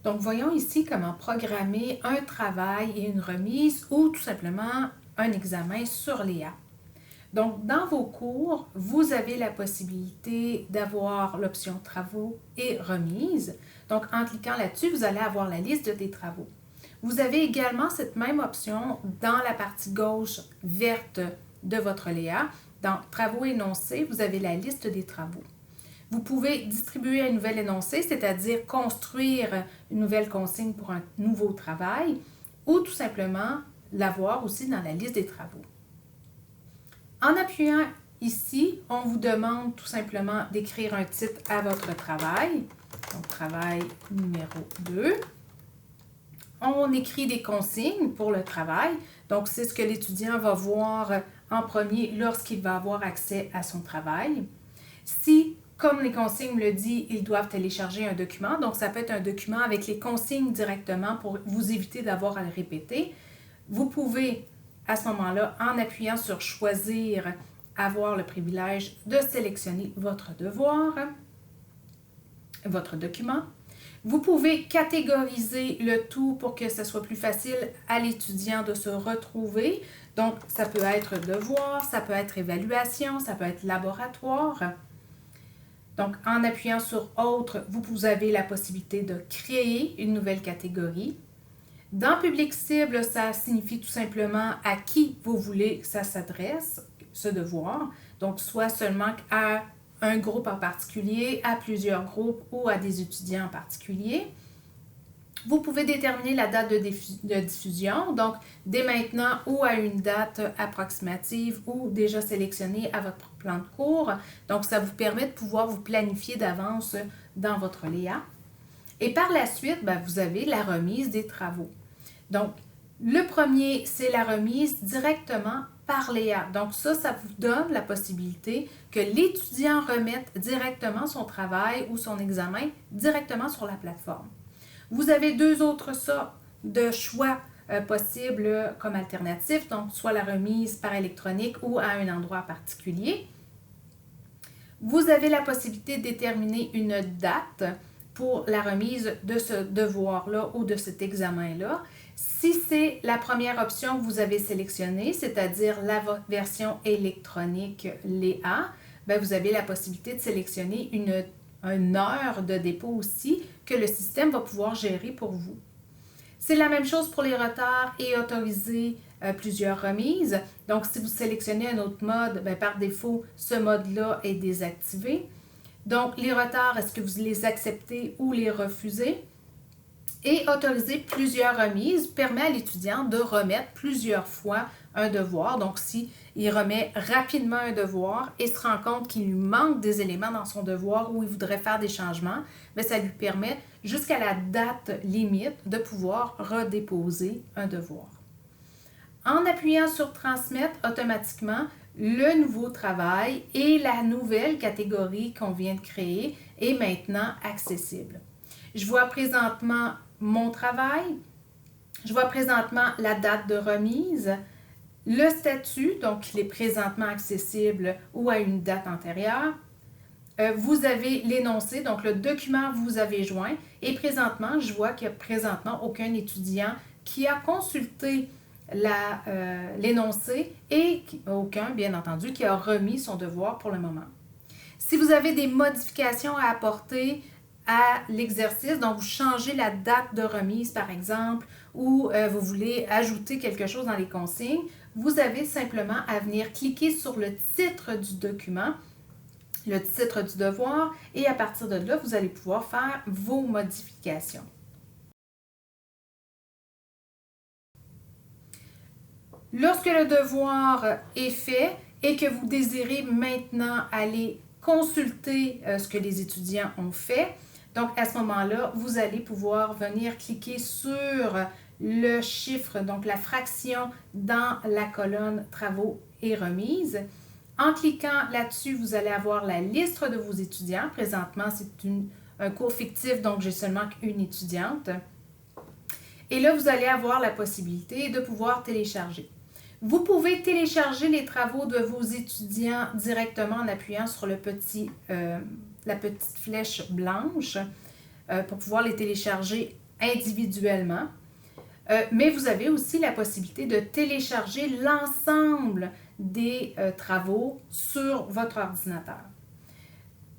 Donc, voyons ici comment programmer un travail et une remise ou tout simplement un examen sur Léa. Donc, dans vos cours, vous avez la possibilité d'avoir l'option travaux et remises. Donc, en cliquant là-dessus, vous allez avoir la liste des travaux. Vous avez également cette même option dans la partie gauche verte de votre Léa. Dans Travaux énoncés, vous avez la liste des travaux. Vous pouvez distribuer un nouvel énoncé, c'est-à-dire construire une nouvelle consigne pour un nouveau travail, ou tout simplement l'avoir aussi dans la liste des travaux. En appuyant ici, on vous demande tout simplement d'écrire un titre à votre travail. Donc, travail numéro 2. On écrit des consignes pour le travail. Donc, c'est ce que l'étudiant va voir en premier lorsqu'il va avoir accès à son travail. Si, comme les consignes le disent, ils doivent télécharger un document, donc ça peut être un document avec les consignes directement pour vous éviter d'avoir à le répéter, vous pouvez, à ce moment-là, en appuyant sur « Choisir », avoir le privilège de sélectionner votre devoir, votre document. Vous pouvez catégoriser le tout pour que ce soit plus facile à l'étudiant de se retrouver. Donc, ça peut être devoir, ça peut être évaluation, ça peut être laboratoire. Donc, en appuyant sur « Autre », vous avez la possibilité de créer une nouvelle catégorie. Dans Public cible, ça signifie tout simplement à qui vous voulez que ça s'adresse, ce devoir. Donc, soit seulement à un groupe en particulier, à plusieurs groupes ou à des étudiants en particulier. Vous pouvez déterminer la date de diffusion, donc dès maintenant ou à une date approximative ou déjà sélectionnée à votre plan de cours. Donc, ça vous permet de pouvoir vous planifier d'avance dans votre Léa. Et par la suite, vous avez la remise des travaux. Donc, le premier, c'est la remise directement par Léa. Donc, ça vous donne la possibilité que l'étudiant remette directement son travail ou son examen directement sur la plateforme. Vous avez deux autres sortes de choix possibles comme alternatifs, donc soit la remise par électronique ou à un endroit particulier. Vous avez la possibilité de déterminer une date pour la remise de ce devoir-là ou de cet examen-là. Si c'est la première option que vous avez sélectionnée, c'est-à-dire la version électronique Léa, vous avez la possibilité de sélectionner une heure de dépôt aussi que le système va pouvoir gérer pour vous. C'est la même chose pour les retards et autoriser plusieurs remises. Donc, si vous sélectionnez un autre mode, par défaut, ce mode-là est désactivé. Donc, les retards, est-ce que vous les acceptez ou les refusez? Et autoriser plusieurs remises permet à l'étudiant de remettre plusieurs fois un devoir. Donc, s'il remet rapidement un devoir et se rend compte qu'il lui manque des éléments dans son devoir ou il voudrait faire des changements, ça lui permet jusqu'à la date limite de pouvoir redéposer un devoir. En appuyant sur « Transmettre », automatiquement, le nouveau travail et la nouvelle catégorie qu'on vient de créer est maintenant accessible. Je vois présentement mon travail, je vois présentement la date de remise, le statut, donc il est présentement accessible ou à une date antérieure. Vous avez l'énoncé, donc le document que vous avez joint, et présentement, je vois qu'il n'y a présentement aucun étudiant qui a consulté l'énoncé et aucun, bien entendu, qui a remis son devoir pour le moment. Si vous avez des modifications à apporter à l'exercice, donc vous changez la date de remise par exemple, ou vous voulez ajouter quelque chose dans les consignes, vous avez simplement à venir cliquer sur le titre du document, le titre du devoir, et à partir de là, vous allez pouvoir faire vos modifications. Lorsque le devoir est fait et que vous désirez maintenant aller consulter ce que les étudiants ont fait, donc à ce moment-là, vous allez pouvoir venir cliquer sur le chiffre, donc la fraction dans la colonne Travaux et remises. En cliquant là-dessus, vous allez avoir la liste de vos étudiants. Présentement, c'est un cours fictif, donc j'ai seulement une étudiante. Et là, vous allez avoir la possibilité de pouvoir télécharger. Vous pouvez télécharger les travaux de vos étudiants directement en appuyant sur la petite flèche blanche pour pouvoir les télécharger individuellement. Mais vous avez aussi la possibilité de télécharger l'ensemble des travaux sur votre ordinateur.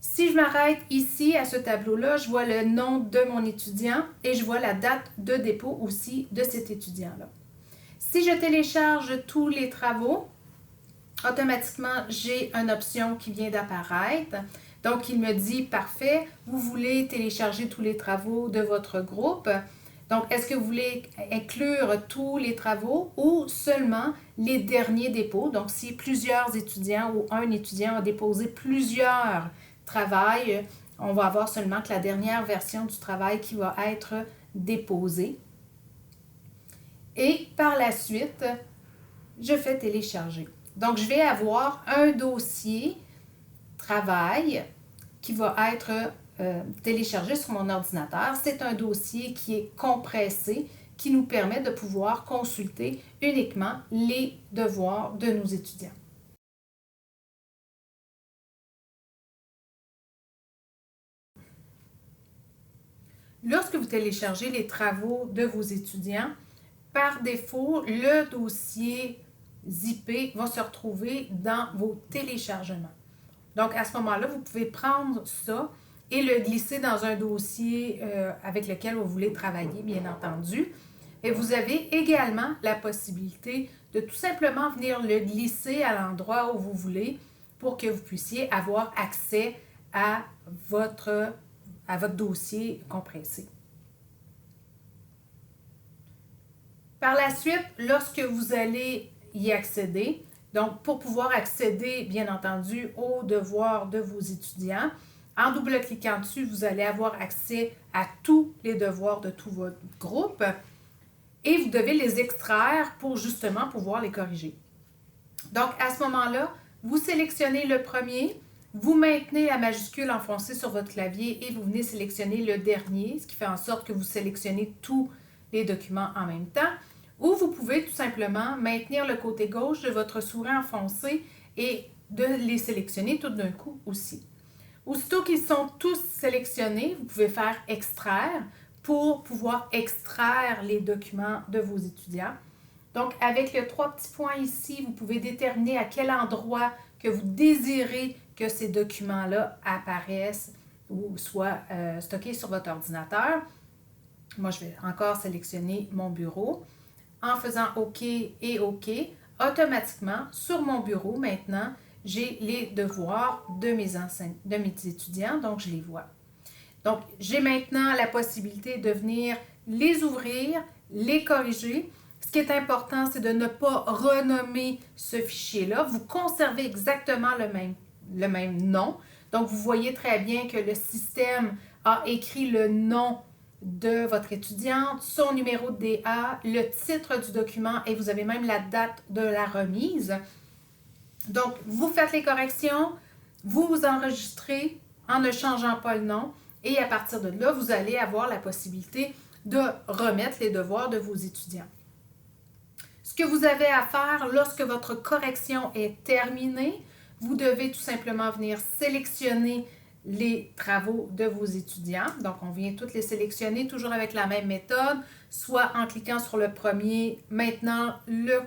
Si je m'arrête ici à ce tableau-là, je vois le nom de mon étudiant et je vois la date de dépôt aussi de cet étudiant-là. Si je télécharge tous les travaux, automatiquement, j'ai une option qui vient d'apparaître. Donc, il me dit, parfait, vous voulez télécharger tous les travaux de votre groupe. Donc, est-ce que vous voulez inclure tous les travaux ou seulement les derniers dépôts? Donc, si plusieurs étudiants ou un étudiant a déposé plusieurs travaux, on va avoir seulement que la dernière version du travail qui va être déposée. Et par la suite, je fais télécharger. Donc, je vais avoir un dossier travail qui va être téléchargé sur mon ordinateur. C'est un dossier qui est compressé, qui nous permet de pouvoir consulter uniquement les devoirs de nos étudiants. Lorsque vous téléchargez les travaux de vos étudiants, par défaut, le dossier zippé va se retrouver dans vos téléchargements. Donc, à ce moment-là, vous pouvez prendre ça et le glisser dans un dossier avec lequel vous voulez travailler, bien entendu. Et vous avez également la possibilité de tout simplement venir le glisser à l'endroit où vous voulez pour que vous puissiez avoir accès à votre dossier compressé. Par la suite, lorsque vous allez y accéder, donc pour pouvoir accéder, bien entendu, aux devoirs de vos étudiants, en double-cliquant dessus, vous allez avoir accès à tous les devoirs de tout votre groupe et vous devez les extraire pour justement pouvoir les corriger. Donc, à ce moment-là, vous sélectionnez le premier, vous maintenez la majuscule enfoncée sur votre clavier et vous venez sélectionner le dernier, ce qui fait en sorte que vous sélectionnez tous les documents en même temps. Ou vous pouvez tout simplement maintenir le côté gauche de votre souris enfoncé et de les sélectionner tout d'un coup aussi. Aussitôt qu'ils sont tous sélectionnés, vous pouvez faire extraire pour pouvoir extraire les documents de vos étudiants. Donc, avec les 3 petits points ici, vous pouvez déterminer à quel endroit que vous désirez que ces documents-là apparaissent ou soient stockés sur votre ordinateur. Moi, je vais encore sélectionner mon bureau. En faisant OK et OK, automatiquement, sur mon bureau, maintenant, j'ai les devoirs de mes étudiants, donc je les vois. Donc, j'ai maintenant la possibilité de venir les ouvrir, les corriger. Ce qui est important, c'est de ne pas renommer ce fichier-là. Vous conservez exactement le même nom. Donc, vous voyez très bien que le système a écrit le nom de votre étudiante, son numéro de DA, le titre du document et vous avez même la date de la remise. Donc, vous faites les corrections, vous vous enregistrez en ne changeant pas le nom et à partir de là, vous allez avoir la possibilité de remettre les devoirs de vos étudiants. Ce que vous avez à faire lorsque votre correction est terminée, vous devez tout simplement venir sélectionner les travaux de vos étudiants. Donc, on vient toutes les sélectionner, toujours avec la même méthode, soit en cliquant sur le premier, maintenant le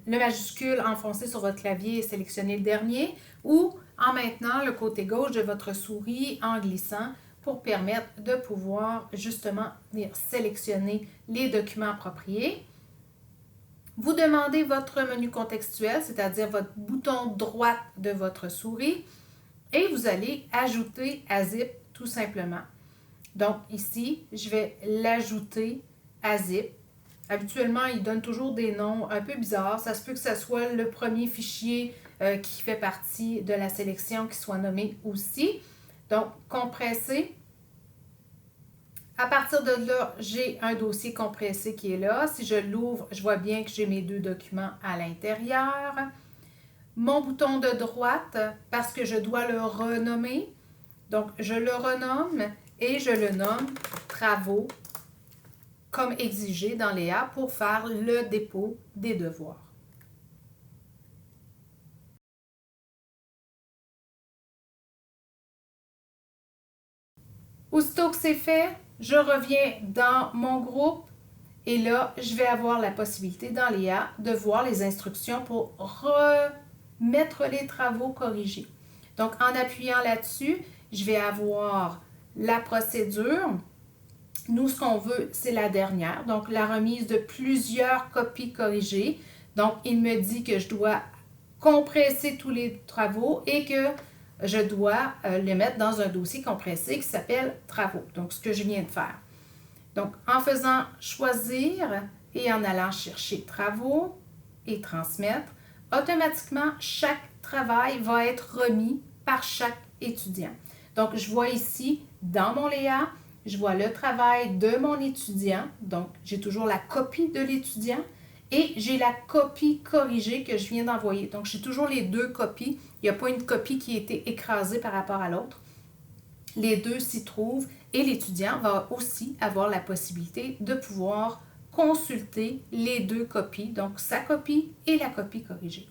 majuscule enfoncé sur votre clavier et sélectionner le dernier, ou en maintenant le côté gauche de votre souris en glissant pour permettre de pouvoir justement venir sélectionner les documents appropriés. Vous demandez votre menu contextuel, c'est-à-dire votre bouton droit de votre souris, et vous allez ajouter à zip tout simplement. Donc ici, je vais l'ajouter à zip. Habituellement, il donne toujours des noms un peu bizarres. Ça se peut que ce soit le premier fichier qui fait partie de la sélection qui soit nommé aussi. Donc, compressé. À partir de là, j'ai un dossier compressé qui est là. Si je l'ouvre, je vois bien que j'ai mes 2 documents à l'intérieur. Mon bouton de droite, parce que je dois le renommer. Donc, je le renomme et je le nomme Travaux comme exigé dans Léa pour faire le dépôt des devoirs. Aussitôt que c'est fait, je reviens dans mon groupe et là, je vais avoir la possibilité dans Léa de voir les instructions pour remettre les travaux corrigés. Donc, en appuyant là-dessus, je vais avoir la procédure. Nous, ce qu'on veut, c'est la dernière, donc la remise de plusieurs copies corrigées. Donc, il me dit que je dois compresser tous les travaux et que je dois les mettre dans un dossier compressé qui s'appelle travaux. Donc, ce que je viens de faire. Donc, en faisant choisir et en allant chercher travaux et transmettre, automatiquement, chaque travail va être remis par chaque étudiant. Donc, je vois ici, dans mon Léa, je vois le travail de mon étudiant. Donc, j'ai toujours la copie de l'étudiant et j'ai la copie corrigée que je viens d'envoyer. Donc, j'ai toujours les deux copies. Il n'y a pas une copie qui a été écrasée par rapport à l'autre. Les deux s'y trouvent et l'étudiant va aussi avoir la possibilité de pouvoir consulter les deux copies, donc sa copie et la copie corrigée.